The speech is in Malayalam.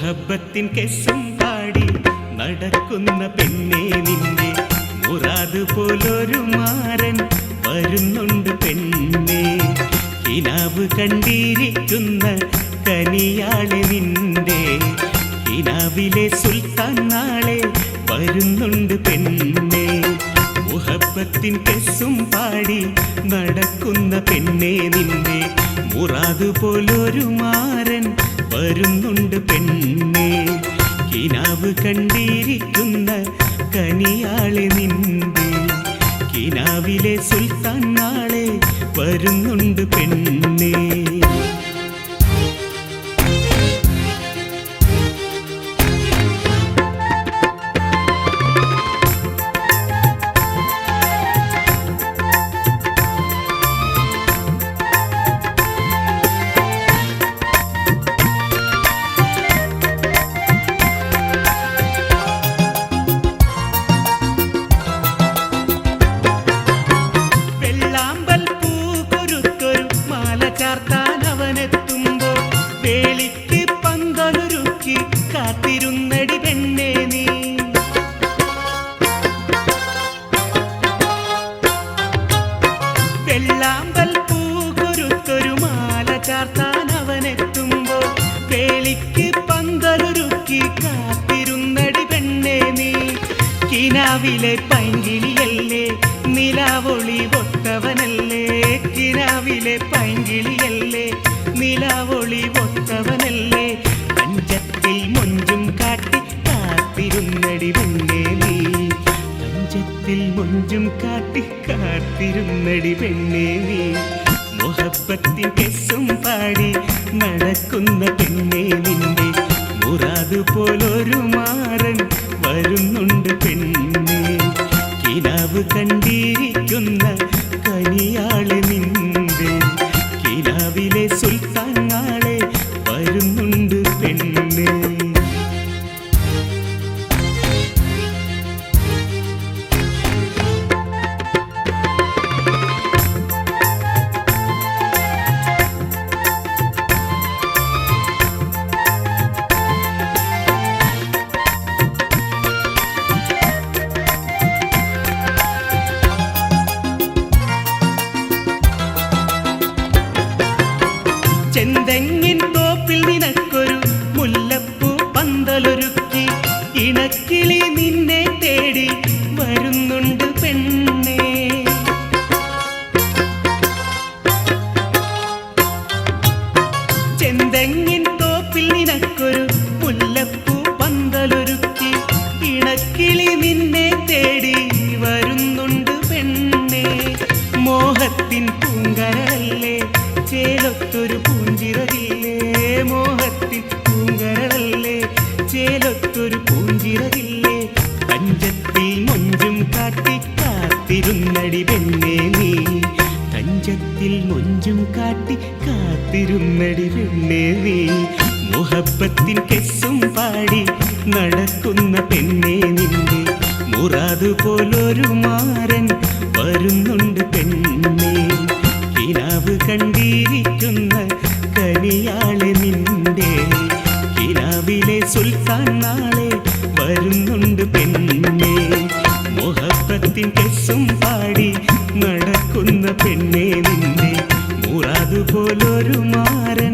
മുഹബത്തിൻ കെസ്സും പാടി നടക്കുന്ന പെണ്ണേ നിന്റെ മുറാദ് പോലൊരു മാരൻ വരുന്നുണ്ട് പെണ്ണേ. കിനാവ് കണ്ടിരിക്കുന്ന കനിയാളെ നിന്റെ കിനാവിലെ സുൽത്താൻ നാളെ വരുന്നുണ്ട് പെണ്ണേ. മുഹബത്തിൻ കെസ്സും പാടി നടക്കുന്ന പെണ്ണേ നിന്റെ മുറാദ് പോലൊരു മാരൻ വരുന്നുണ്ട് പെണ്ണേ. കിനാവ് കണ്ടിരിക്കുന്ന കനിയാളെ നിന്റെ കിനാവിലെ സുൽത്താൻ നാളെ വരുന്നുണ്ട് പെണ്ണേ. കാത്തിരുന്നടി പെണ്ണേ നീ. വെള്ളാമ്പൽ പൂ കൊരുത്തൊരു മാല ചാർത്താൻ അവനെത്തുമ്പോൾ വേളിക്ക് പന്തലൊരുക്കി കാത്തിരുന്നടി പെണ്ണേ നീ. കിനാവിലെ പൈങ്കിളിയല്ലേ നിലാവൊളി ഒട്ടവനല്ലേ. കിനാവിലെ പൈങ്കിളിയല്ലേ നിലാവൊളി ഒട്ടവനല്ലേ. പഞ്ചത്തിൽ മൊഞ്ചും കാട്ടി കാത്തിരുന്നടി പെണ്ണേ നീ. പഞ്ചത്തിൽ മൊഞ്ചും കാട്ടി കാത്തിരുന്നടി പെണ്ണേ നീ. മുഹബത്തിൻ കെസ്സും പാടി നടക്കുന്ന പെണ്ണേ നിന്റെ മുറാദ് പോലൊരു മാരൻ വരുന്നുണ്ട് പെണ്ണേ. കിനാവ് കണ്ടിരിക്കുന്ന കനിയാളെ നിന്റെ കിനാവിലെ സുൽത്താൻ നാളെ വരുന്നുണ്ട് പെണ്ണേ. ചെന്തെങ്ങിൻ തോപ്പിൽ നിനക്കൊരു മുല്ലപ്പൂ പന്തലൊരുക്കി ഇണക്കിളി നിന്നെ തേടി വരുന്നുണ്ട് പെണ്ണേ. ചെന്തെങ്ങിൻ തോപ്പിൽ നിനക്കൊരു മുല്ലപ്പൂ പന്തലൊരുക്കി ഇണക്കിളി നിന്നെ തേടി വരുന്നുണ്ട് പെണ്ണേ. മോഹത്തിൻ പൂങ്കരല്ലേ ചേലൊത്തൊരു പൂഞ്ചിറകില്ലേ. മോഹത്തിൻ പൂങ്കരളല്ലേ ചേലൊത്തൊരു പൂഞ്ചിറകില്ലേ. പഞ്ചത്തിൽ മൊഞ്ചും കാട്ടി കാത്തിരുന്നടി പെണ്ണേ നീ. പഞ്ചത്തിൽ മൊഞ്ചും കാട്ടി കാത്തിരുന്നടി പെണ്ണേ നീ. മുഹബത്തിൻ കെസ്സും പാടി നടക്കുന്ന പെണ്ണേ നിന്റെ മുറാദ് പോലൊരു മാരൻ വരുന്നുണ്ട് പെണ്ണേ. കിനാവ് കണ്ടിരിക്കുന്ന കനിയാളെ നിന്റെ കിനാവിലെ സുൽത്താൻ നാളെ വരുന്നുണ്ട് പെണ്ണേ. മുഹബത്തിൻ കെസ്സും പാടി നടക്കുന്ന പെണ്ണേ നിന്റെ മുറാദ് പോലൊരു മാരൻ